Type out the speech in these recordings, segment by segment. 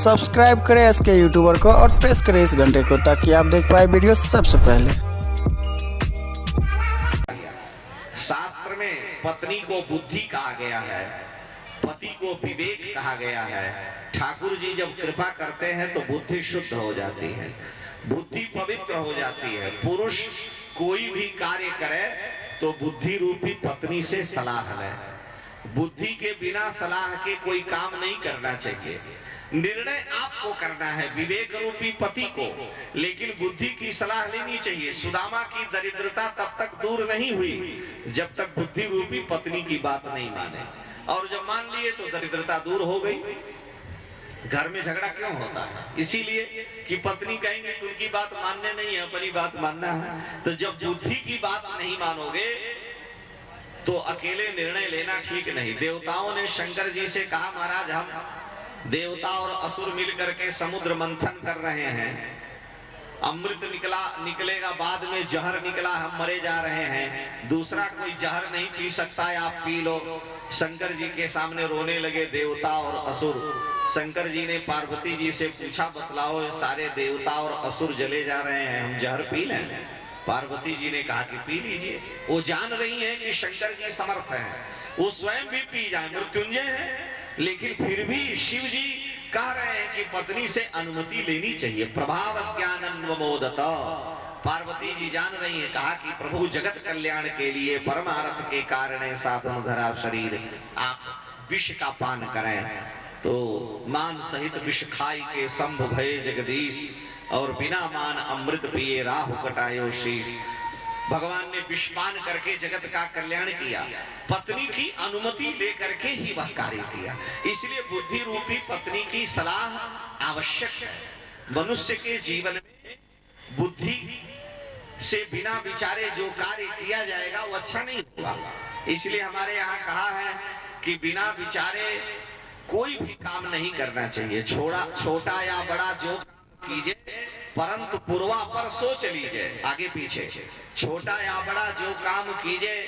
Subscribe करें SK YouTuber को और प्रेस करें इस घंटे को ताकि आप देख पाए वीडियो सबसे पहले। शास्त्र में पत्नी को बुद्धि कहा गया है, पति को विवेक कहा गया है। ठाकुर जी जब कृपा करते हैं तो बुद्धि शुद्ध हो जाती है, बुद्धि पवित्र हो जाती है। पुरुष कोई भी कार्य करे तो बुद्धि रूपी पत्नी से सलाह ले। बुद्धि के बिना सलाह के कोई काम नहीं करना चाहिए। निर्णय आपको करना है, विवेक रूपी पति को, लेकिन बुद्धि की सलाह लेनी चाहिए। सुदामा की दरिद्रता तब तक दूर नहीं हुई जब तक बुद्धि रूपी पत्नी की बात नहीं माने, और जब मान लिए तो दरिद्रता दूर हो गई। घर में झगड़ा क्यों होता है? इसीलिए कि पत्नी कहेंगे तो उनकी बात मानने नहीं है, अपनी बात मानना है। तो जब बुद्धि की बात नहीं मानोगे तो अकेले निर्णय लेना ठीक नहीं। देवताओं ने शंकर जी से कहा, महाराज हम देवता और असुर मिलकर के समुद्र मंथन कर रहे हैं, अमृत निकलेगा, बाद में जहर निकला, हम मरे जा रहे हैं, दूसरा कोई जहर नहीं पी सकता है, आप पी लो। शंकर जी के सामने रोने लगे देवता और असुर। शंकर जी ने पार्वती जी से पूछा, बतलाओ सारे देवता और असुर जले जा रहे हैं, हम जहर पी लें? पार्वती जी ने कहा कि पी लीजिए। वो जान रही हैं कि शंकर जी समर्थ हैं, वो स्वयं भी पी जाए, मृत्युंजय हैं, लेकिन फिर भी शिव जी कह रहे हैं कि पत्नी से अनुमति लेनी चाहिए। प्रभाव ज्ञानन्वमोदत। पार्वती जी जान रही है, कहा कि प्रभु जगत कल्याण के लिए परमार्थ के कारण साधन धरा शरीर, आप विष का पान करें। तो मान सहित विष खाई के शंभ भये जगदीश, और बिना मान अमृत पिए राहु कटायो शीश। भगवान ने विषपान करके जगत का कल्याण किया, पत्नी की अनुमति लेकर के ही वह कार्य किया। इसलिए बुद्धि रूपी पत्नी की सलाह आवश्यक है। मनुष्य के जीवन में बुद्धि से बिना विचारे जो कार्य किया जाएगा वो अच्छा नहीं होगा। इसलिए हमारे यहाँ कहा है कि बिना विचारे कोई भी काम नहीं करना चाहिए। छोटा या बड़ा जो कीजिए, परंतु पूर्वापर सोच लीजिए, आगे पीछे। छोटा या बड़ा जो काम कीजिए,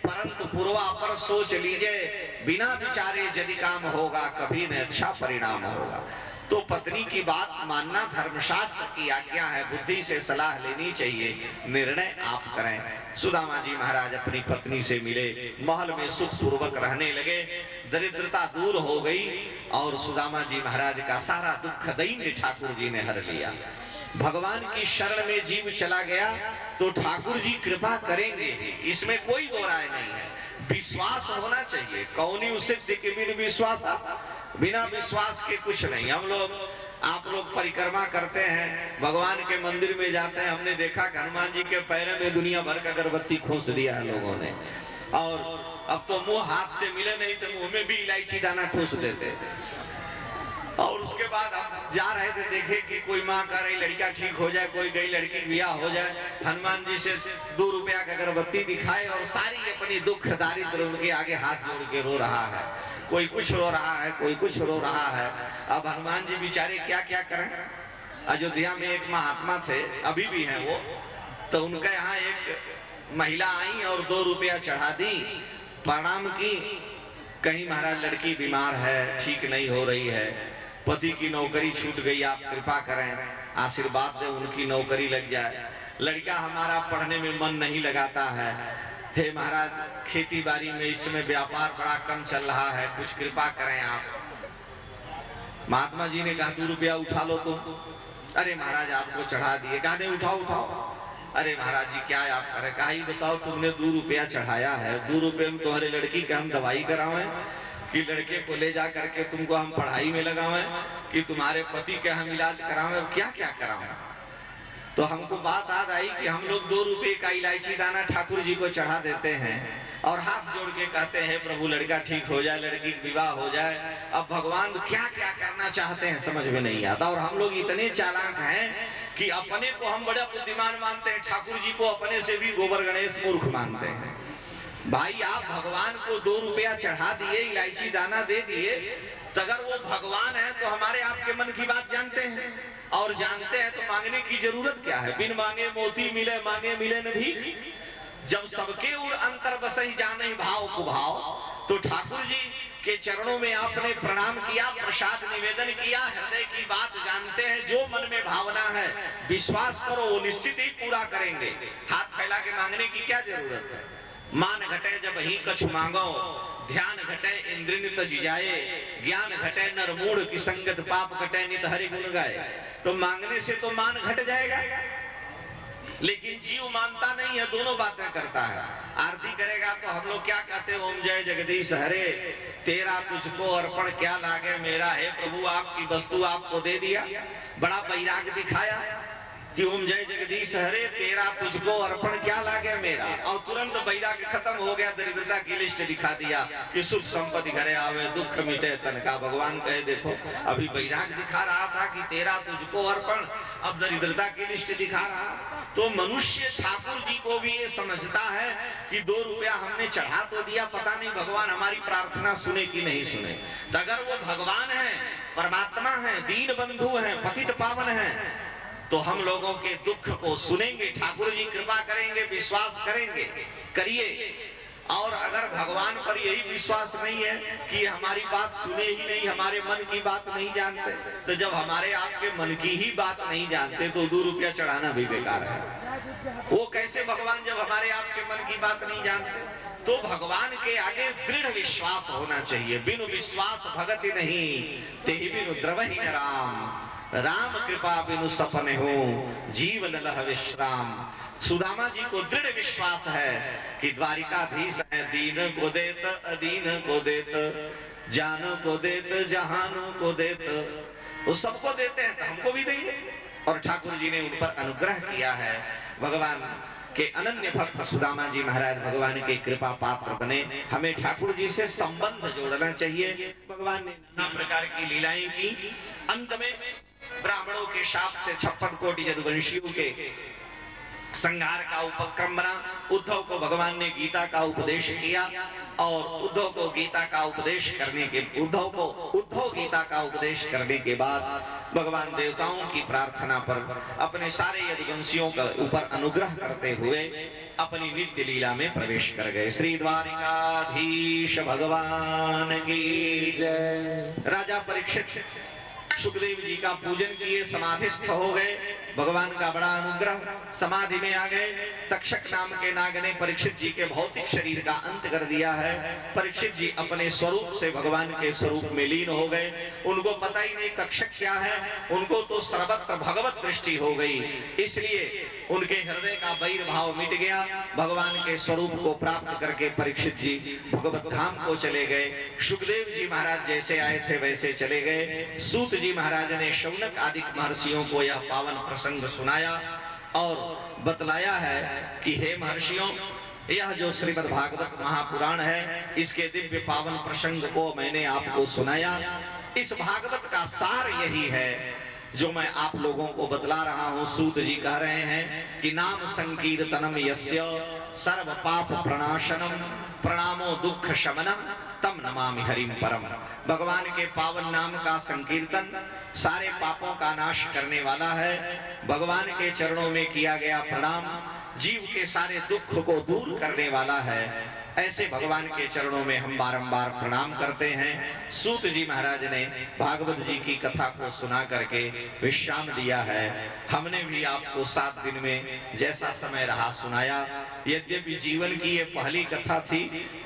परंतु पूर्वापर सोच लीजिए। बिना विचारे यदि काम होगा कभी न अच्छा परिणाम होगा। तो पत्नी की बात मानना धर्मशास्त्र की आज्ञा है, बुद्धि से सलाह लेनी चाहिए, निर्णय आप करें। सुदामा जी महाराज अपनी पत्नी से मिले, महल में सुख पूर्वक रहने लगे, दरिद्रता दूर हो गई, और सुदामा जी महाराज का सारा दुख दैन्य ठाकुर जी ने हर लिया। भगवान की शरण में जीव चला गया तो ठाकुर जी कृपा करेंगे, इसमें कोई दो राय नहीं है। विश्वास होना चाहिए। कौनी उसे विश्वास, बिना विश्वास के कुछ नहीं। हम लोग, आप लोग परिक्रमा करते हैं, भगवान के मंदिर में जाते हैं, हमने देखा कि हनुमान जी के पैर में दुनिया भर का अगरबत्ती खोस दिया है लोगों ने, और अब तो मुंह हाथ से मिले नहीं तो मुंह में भी इलायची दाना ठूस देते। और उसके बाद हम जा रहे थे, देखे कि कोई माँ कह रही लड़का ठीक हो जाए, कोई गई लड़की ब्याह हो जाए, हनुमान जी से 2 रुपया का अगरबत्ती दिखाए और सारी अपनी दुख दारिद्र उनके आगे हाथ जोड़ के रो रहा है। कोई कुछ रो रहा है, कोई कुछ रो रहा है। अब हनुमान जी बेचारे क्या क्या करें। अयोध्या में एक महात्मा थे, अभी भी हैं वो, तो उनका यहाँ एक महिला आई और 2 रुपया चढ़ा दी, प्रणाम की। कहीं महाराज लड़की बीमार है, ठीक नहीं हो रही है, पति की नौकरी छूट गई, आप कृपा करें, आशीर्वाद दें उनकी नौकरी लग जाए। लड़का हमारा पढ़ने में मन नहीं लगाता है, हे महाराज खेती बाड़ी में इस समय व्यापार बड़ा कम चल रहा है, कुछ कृपा करें आप। महात्मा जी ने कहा 2 रुपया उठा लो तुम। अरे महाराज आपको चढ़ा दिए। कहा नहीं, उठाओ उठाओ। अरे महाराज जी क्या आप करें? कहा ही बताओ, तुमने 2 रुपया चढ़ाया है, 2 रुपये में तुम्हारे लड़की के हम दवाई करावें, कि लड़के को ले जा करके तुमको हम पढ़ाई में लगावें, कि तुम्हारे पति के हम इलाज करावें, क्या क्या करावें? तो हमको बात याद आई कि हम लोग 2 रुपये का इलायची दाना ठाकुर जी को चढ़ा देते हैं और हाथ जोड़ के कहते हैं प्रभु लड़का ठीक हो जाए, लड़की विवाह हो जाए। अब भगवान क्या क्या करना चाहते हैं समझ में नहीं आता, और हम लोग इतने चालाक हैं कि अपने को हम बड़ा बुद्धिमान मानते हैं, ठाकुर जी को अपने से भी गोबर गणेश मूर्ख मानते हैं। भाई आप भगवान को 2 रुपया चढ़ा दिए, इलायची दाना दे दिए, तो अगर वो भगवान है तो हमारे आपके मन की बात जानते हैं, और जानते हैं तो मांगने की जरूरत क्या है? बिन मांगे मोती मिले, मांगे मिले न भीख। जब सबके उर अंतर बसई जाने भाव कुभाव, तो ठाकुर जी के चरणों में आपने प्रणाम किया, प्रसाद निवेदन किया, हृदय की बात जानते हैं, जो मन में भावना है विश्वास करो वो निश्चित ही पूरा करेंगे। हाथ फैला के मांगने की क्या जरूरत है। मान घटे जब ही कछु मांगो, ध्यान घटे इंद्र नित जिजाए, ज्ञान घटे नर मूढ़ की संगत, पाप घटे नित हरि गुण गाए। तो मांगने से तो मान घट जाएगा, लेकिन जीव मानता नहीं है, दोनों बातें करता है। आरती करेगा तो हम लोग क्या कहते, ओम जय जगदीश हरे, तेरा तुझको अर्पण क्या लागे मेरा, है प्रभु आपकी वस्तु आपको दे दिया। बड़ा वैराग दिखाया कि ओम जय जगदीश हरे, तेरा तुझको अर्पण क्या लागे मेरा, और तुरंत वैराग खत्म हो गया, दरिद्रता की लिस्ट दिखा दिया कि सुख संपत्ति घरे आवे, दुख मिटे तन का। भगवान कहे देखो अभी वैराग दिखा रहा था कि तेरा तुझको अर्पण, अब दरिद्रता की लिस्ट दिखा रहा। तो मनुष्य ठाकुर जी को भी ये समझता है कि 2 रुपया हमने चढ़ा तो दिया, पता नहीं भगवान हमारी प्रार्थना सुने कि नहीं सुने। तो अगर वो भगवान है, परमात्मा है, दीन बंधु है, पतित पावन है, तो हम लोगों के दुख को सुनेंगे, ठाकुर जी कृपा करेंगे, विश्वास करेंगे, करिए। और अगर भगवान पर यही विश्वास नहीं है कि हमारी बात सुने ही नहीं, हमारे मन की बात नहीं जानते, तो जब हमारे आपके मन की ही बात नहीं जानते तो 2 रुपया चढ़ाना भी बेकार है। वो कैसे भगवान जब हमारे आपके मन की बात नहीं जानते। तो भगवान के आगे दृढ़ विश्वास होना चाहिए। बिनु विश्वास भगति नहीं, तेहि बिनु द्रवहि न राम, राम कृपा बिनु सपने हो, जीवन लह विश्राम। सुदामा जी को दृढ़ विश्वास है कि द्वारिकाधीश है, दीन को देत अदीन को देत, जान को देत जहान को देत, वो सबको देते हैं तो हमको भी देंगे। और ठाकुर जी ने उन पर अनुग्रह किया है। भगवान के अनन्य भक्त सुदामा जी महाराज भगवान के कृपा पात्र बने। हमें ठाकुर जी से संबंध जोड़ना चाहिए। भगवान ने नाना प्रकार की लीलाएं की। अंत में ब्राह्मणों के शाप से 56 कोटि यदुवंशियों के संहार का उपक्रम बना। उद्धव को भगवान ने गीता का उपदेश किया और उद्धव को गीता का उपदेश करने के बाद भगवान देवताओं की प्रार्थना पर अपने सारे यदुवंशियों का ऊपर अनुग्रह करते हुए अपनी नित्य लीला में प्रवेश कर गए। श्री द्वारिकाधीश भगवान की जय। राजा परीक्षित सुखदेव जी का पूजन किए, समाधिस्थ हो गए। भगवान का बड़ा अनुग्रह, समाधि में आ गए। तक्षक नाम के नाग ने परीक्षित जी के भौतिक शरीर का अंत कर दिया है। परीक्षित जी अपने स्वरूप से भगवान के स्वरूप में लीन हो गए। उनको पता ही नहीं तक्षक क्या है, उनको तो सर्वत्र भगवत दृष्टि हो गई, इसलिए उनके हृदय का वैर भाव मिट गया। भगवान के स्वरूप को प्राप्त करके परीक्षित जी भगवत धाम को चले गए। सुखदेव जी महाराज जैसे आए थे वैसे चले गए। सूत जी महाराज ने शौनक आदि महर्षियों को यह पावन प्रसंग सुनाया और बतलाया है कि हे महर्षियों, यह जो श्रीमद् भागवत महापुराण है, इसके दिव्य पावन प्रसंग को मैंने आपको सुनाया। इस भागवत का सार यही है जो मैं आप लोगों को बतला रहा हूँ। सूत जी कह रहे हैं कि नाम संकीर्तनम यस्य सर्व पाप प्रणाशनम प्रणामो दुख शमनम तम नमामि हरिम परम। भगवान के पावन नाम का संकीर्तन सारे पापों का नाश करने वाला है। भगवान के चरणों में किया गया प्रणाम जीव के सारे दुख को दूर करने वाला है। ऐसे भगवान के चरणों में हम बारंबार प्रणाम करते हैं। सूत जी महाराज ने भागवत जी की कथा को सुना करके विश्राम दिया है। हमने भी आपको 7 दिन में जैसा समय रहा सुनाया। यद्यपि जीवन की ये पहली कथा थी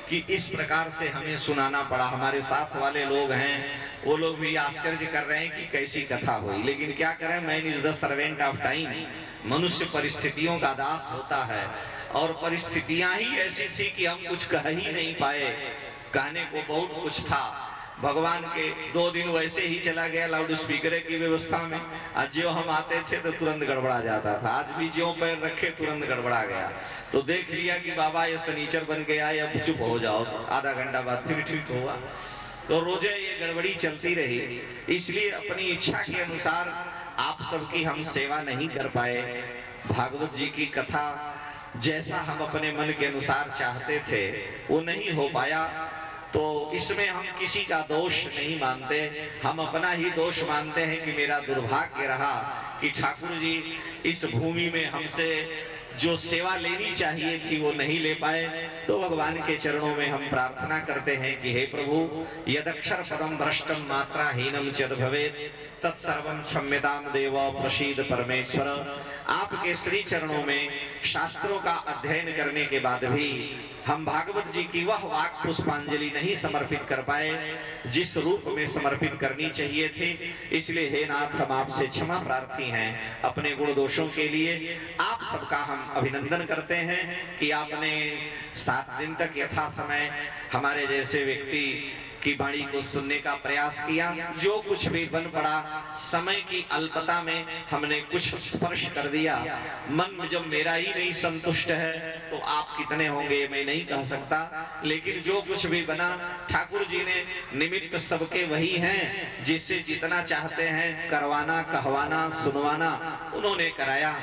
कि इस प्रकार से हमें सुनाना पड़ा। हमारे साथ वाले लोग हैं, वो लोग भी आश्चर्य कर रहे हैं कि कैसी कथा हुई, लेकिन क्या करें, man is the servant of time. मनुष्य परिस्थितियों का दास होता है और परिस्थितियां ही ऐसी थी कि हम कुछ कह ही नहीं पाए। कहने को बहुत कुछ था। भगवान के 2 दिन वैसे ही चला गया लाउड स्पीकर की व्यवस्था में। आज जो हम आते थे तो तुरंत गड़बड़ा जाता था। आज भी जो पैर रखे तुरंत गड़बड़ा गया। तो देख लिया कि बाबा ये शनिचर बन गया, अब चुप हो जाओ। आधा घंटा बाद फिर ठीक हुआ। तो रोजे ये गड़बड़ी चलती रही। इसलिए अपनी इच्छा के अनुसार आप सबकी हम सेवा नहीं कर पाए। भागवत जी की कथा जैसा हम अपने मन के अनुसार चाहते थे वो नहीं हो पाया। तो इसमें हम किसी का दोष नहीं मानते, हम अपना ही दोष मानते हैं कि मेरा दुर्भाग्य रहा कि ठाकुर जी इस भूमि में हमसे जो सेवा लेनी चाहिए थी वो नहीं ले पाए। तो भगवान के चरणों में हम प्रार्थना करते हैं कि हे प्रभु, यदक्षर पदम भ्रष्टम मात्रा हीनम चद भवेत् तत्सर्वं क्षम्यताम देव प्रसीद परमेश्वर। आपके श्री चरणों में शास्त्रों का अध्ययन करने के बाद भी हम भागवत जी की वह वाक पुष्पांजलि नहीं समर्पित कर पाए जिस रूप में समर्पित करनी चाहिए थी। इसलिए हे नाथ, हम आपसे क्षमा प्रार्थी हैं अपने गुण दोषों के लिए। आप सबका हम अभिनंदन करते हैं कि आपने 7 दिन तक यथा समय हमारे जैसे व्यक्ति की वाणी को सुनने का प्रयास किया। जो कुछ भी बन पड़ा, समय की अल्पता में हमने कुछ स्पर्श कर दिया। मन जब मेरा ही नहीं संतुष्ट है तो आप कितने होंगे मैं नहीं कह सकता, लेकिन जो कुछ भी बना ठाकुर जी ने निमित्त सबके वही हैं, जिससे जितना चाहते हैं करवाना, कहवाना, सुनवाना उन्होंने कराया।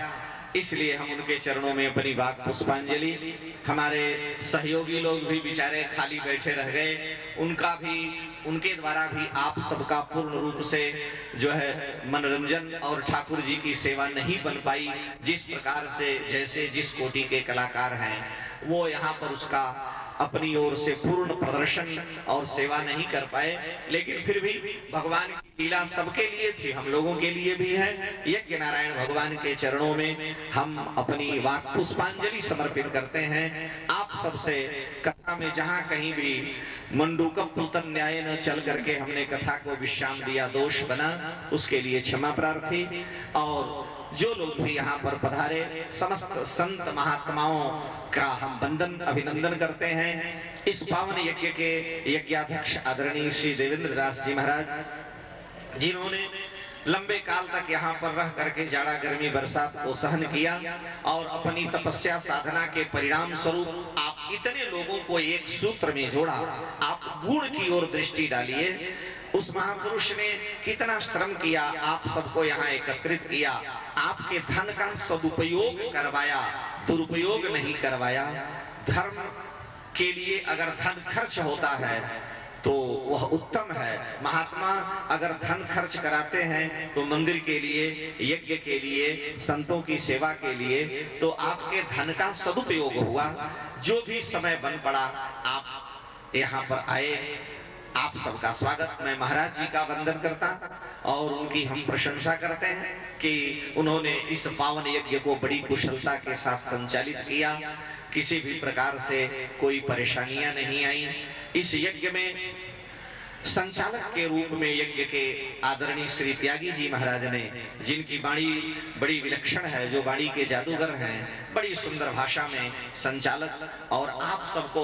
इसलिए हम उनके चरणों में अपनी वाक पुष्पांजलि, हमारे सहयोगी लोग भी बेचारे खाली बैठे रह गए, उनका भी, उनके द्वारा भी आप सबका पूर्ण रूप से जो है मनोरंजन और ठाकुर जी की सेवा नहीं बन पाई। जिस प्रकार से जैसे जिस कोटि के कलाकार हैं वो यहाँ पर उसका अपनी ओर से पूर्ण प्रदर्शन और सेवा नहीं कर पाए, लेकिन फिर भी भगवान की लीला सबके लिए थी, हम लोगों के लिए भी है। यज्ञ नारायण भगवान के चरणों में हम अपनी वाक पुष्पांजलि समर्पित करते हैं। आप सबसे कथा में जहाँ कहीं भी मंडूकम पुतन न्याय न चल करके हमने कथा को विश्राम दिया, दोष बना, उसके लिए क्षमा प्रार्थी। और जो लोग भी यहाँ पर पधारे समस्त संत महात्माओं का हम वंदन अभिनंदन करते हैं। इस पावन यज्ञ के यज्ञाध्यक्ष आदरणीय श्री देवेंद्र दास जी महाराज, जिन्होंने लंबे काल तक यहाँ पर रह करके जाड़ा गर्मी बरसात को सहन किया और अपनी तपस्या साधना के परिणाम स्वरूप आप इतने लोगों को एक सूत्र में जोड़ा। आप गुण की ओर दृष्टि डालिए, उस महापुरुष ने कितना श्रम किया, आप सबको यहाँ एकत्रित किया, आपके धन का सदुपयोग करवाया, दुरुपयोग नहीं करवाया। धर्म के लिए अगर धन खर्च होता है तो वह उत्तम है। महात्मा अगर धन खर्च कराते हैं तो मंदिर के लिए, यज्ञ के लिए, संतों की सेवा के लिए, तो आपके धन का सदुपयोग हुआ। जो भी समय बन पड़ा आप यहाँ पर आए, आप सबका स्वागत। मैं महाराज जी का वंदन करता और उनकी हम प्रशंसा करते हैं कि उन्होंने इस पावन यज्ञ को बड़ी कुशलता के साथ संचालित किया। किसी भी प्रकार से कोई परेशानियां नहीं आई। इस यज्ञ में संचालक के रूप में यज्ञ के आदरणीय श्री त्यागी जी महाराज ने, जिनकी वाणी बड़ी विलक्षण है, जो वाणी के जादूगर हैं, बड़ी सुंदर भाषा में संचालक, और आप सबको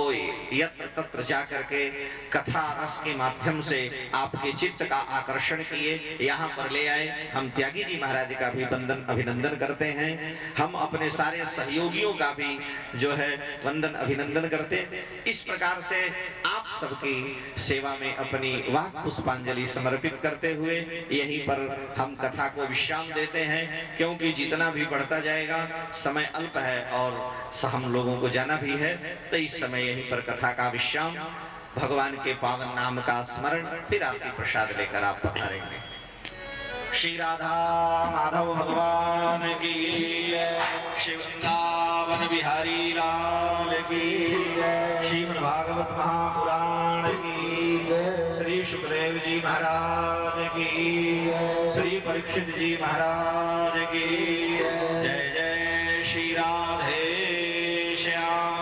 यत्र तत्र जा करके कथा रस के माध्यम से आपके चित्त का आकर्षण किए, यहाँ पर ले आए। हम त्यागी जी महाराज का भी वंदन अभिनंदन करते हैं। हम अपने सारे सहयोगियों का भी जो है वंदन अभिनंदन करते। इस प्रकार से आप सबकी सेवा में अपनी वाक पुष्पांजलि समर्पित करते हुए यहीं पर हम कथा को विश्राम देते हैं, क्योंकि जितना भी बढ़ता जाएगा समय अल्प है और हम लोगों को जाना भी है। तो इस समय यहीं पर कथा का विश्राम, भगवान के पावन नाम का स्मरण, फिर आरती प्रसाद लेकर आप पधारेंगे। श्री राधा माधव भगवान की, श्री वृंदावन बिहारी लाल की, श्रीमद् भागवत महापुराण की, श्री सुखदेव जी महाराज की, श्री परीक्षित जी महाराज की। जय जय श्री राधे श्याम।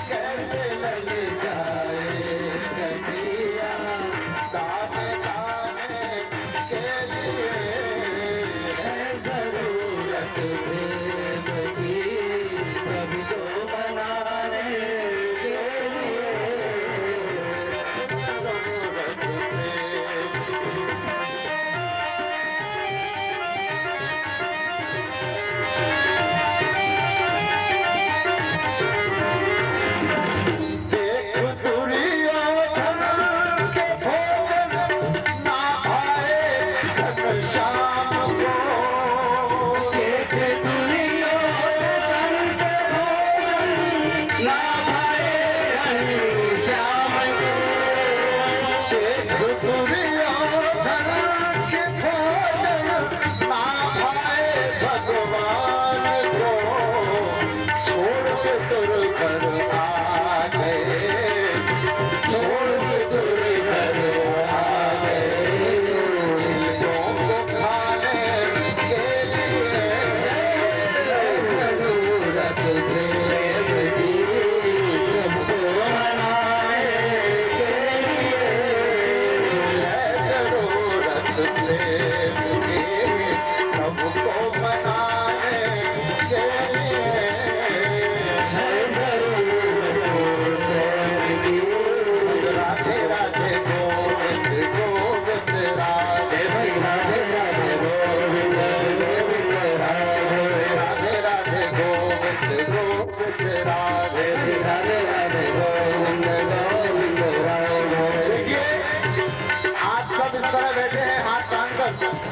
कैसे लल जाए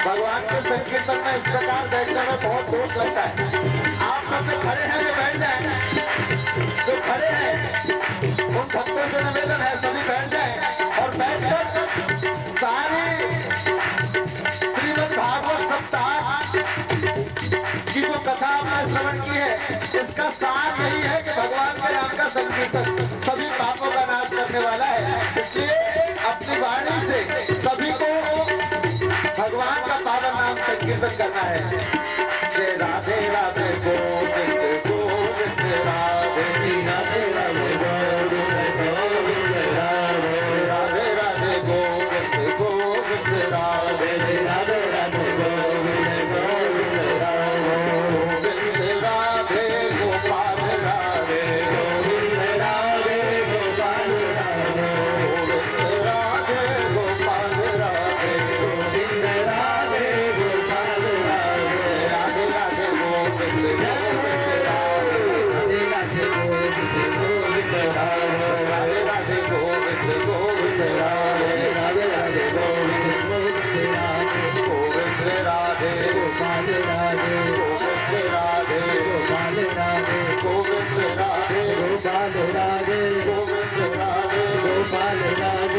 भगवान के संकीर्तन में इस प्रकार बैठने में बहुत दोष लगता है। आप सब जो खड़े हैं वो बैठ जाए, जो खड़े हैं उन भक्तों से निवेदन है सभी बैठ जाए और बैठकर सारे श्रीमद् भागवत सप्ताह की जो कथा आपने श्रवण की है इसका सार यही है कि भगवान के नाम का संकीर्तन सभी पापों का नाश करने वाला है। इसलिए अपनी वाणी से सभी को भगवान का पावन नाम संकीर्तन करना है। जय राधे राधे गोविंद गोविंद राधे राधे राधे गोविंद राधे राधे राधे गोविंद गोविंद राधे राधे राधे गोविंद गोविंद राधे राधे गोपाल राधे गोविंद राधे गोपाल राधे गोविंद राधे गोपाल राधे गोविंद राधे गोपाल राधे राधे राधे गोविंद राधे राधे गोविंद गोविंद राधे राधे राधे गोविंद गोविंद राधे गोपाल राधे गोविंद राधे गोपाल राधे गोविंद राधे गोपाल राधे गोविंद राधे गोपाल राधे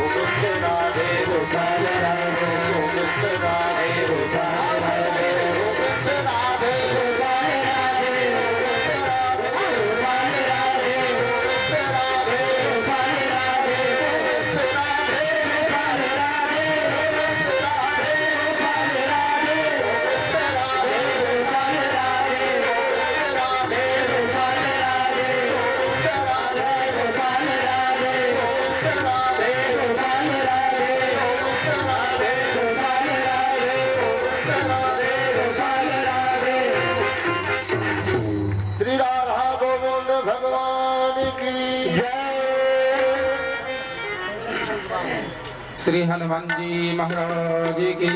गोविंद राधे गोपाल राधे गोविंद राधे गोपाल राधे गोविंद राधे श्री राधा गोविंद भगवान की जय। श्री हनुमान जी महाराज की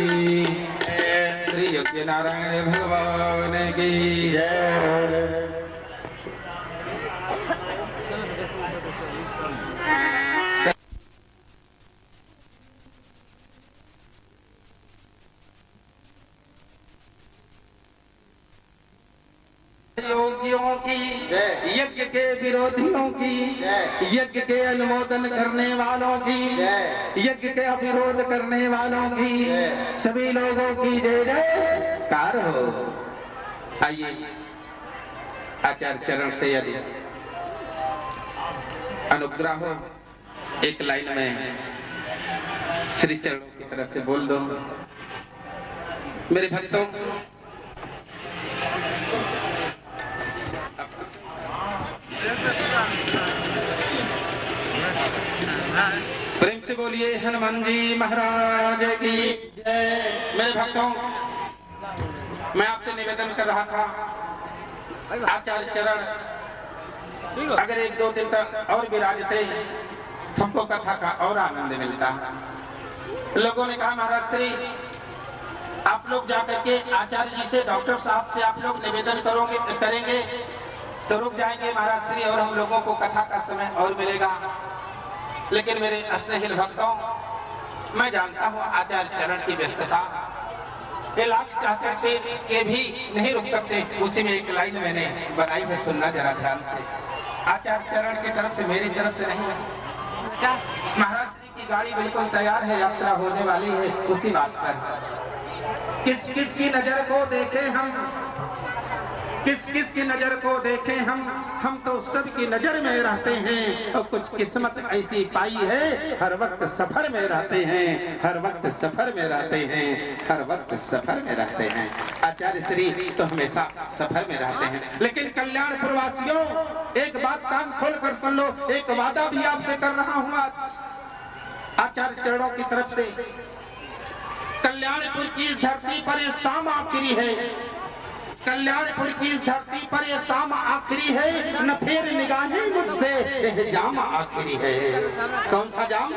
श्री यज्ञ नारायण भगवान की जय। योगियों की जय। यज्ञ के विरोधियों की जय। यज्ञ के अनुमोदन करने वालों की जय। यज्ञ के विरोध करने वालों की जय। सभी लोगों की जय जयकार हो। आइए आचार्य चरण से यदि अनुग्रह हो एक लाइन में श्री चरणों की तरफ से बोल दो। मेरे भक्तों प्रेम से बोलिए हनुमान जी महाराज की जय। मेरे भक्तों मैं आपसे निवेदन कर रहा था आचार्य चरण अगर एक दो दिन तक और विराजते हमको कथा का और आनंद मिलता। लोगों ने कहा महाराज श्री आप लोग जाकर के आचार्य जी से डॉक्टर साहब से आप लोग निवेदन करेंगे तो रुक जाएंगे महाराज श्री और हम लोगों को कथा का समय और मिलेगा। लेकिन मेरे स्नेहिल भक्तों मैं जानता हूँ आचार्य चरण की व्यस्तता इलाज चाहते के भी नहीं रुक सकते। उसी में एक लाइन मैंने बनाई है, सुनना जरा ध्यान से। आचार्य चरण की तरफ से मेरी तरफ से नहीं है। महाराज जी की गाड़ी बिल्कुल तैयार है, यात्रा होने वाली है। उसी बात पर किस किस की नजर को देखे हम किस किस की नजर को देखें हम तो सबकी नजर में रहते हैं और कुछ किस्मत ऐसी पाई है हर वक्त सफर में रहते हैं, हर वक्त सफर में रहते हैं, हर वक्त सफर में रहते हैं। आचार्य श्री तो हमेशा सफर में रहते हैं। लेकिन कल्याणपुर वासियों एक बात कान खोल कर सुन लो, एक वादा भी आपसे कर रहा हूं आज आचार्य चरणों की तरफ से। कल्याणपुर की इस धरती पर ये शाम आखिरी है, कल्याणपुर की इस धरती पर ये शाम आखिरी है, न फेर निगाहें मुझसे यह जाम आखिरी है। कौन सा जाम?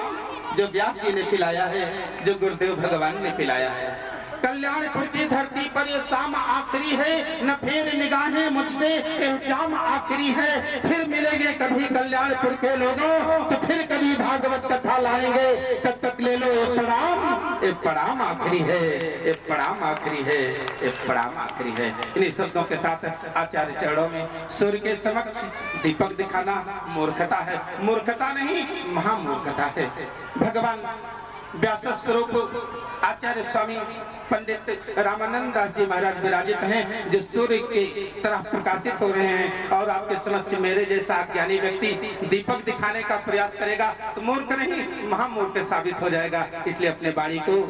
जो व्यास जी ने पिलाया है, जो गुरुदेव भगवान ने पिलाया है। कल्याणपुर की धरती पर ये शाम आखिरी है, न फेर निगाहें मुझसे यह जाम आखिरी है। फिर मिलेंगे कभी कल्याणपुर के लोगों तो फिर कभी भागवत कथा लाएंगे, तब तक ले लो ये प्रणाम आखिरी है, ये प्रणाम आखिरी है, ये प्रणाम आखिरी है। इन्हीं शब्दों के साथ आचार्य चरणों में सूर्य के समक्ष दीपक दिखाना मूर्खता है, मूर्खता नहीं महामूर्खता है। भगवान व्यास स्वरूप आचार्य स्वामी पंडित रामानंद दास जी महाराज विराजित हैं, जो सूर्य की तरह प्रकाशित हो रहे हैं। और आपके समक्ष मेरे जैसा अज्ञानी व्यक्ति दीपक दिखाने का प्रयास करेगा तो मूर्ख नहीं महामूर्ख साबित हो जाएगा। इसलिए अपने वाणी को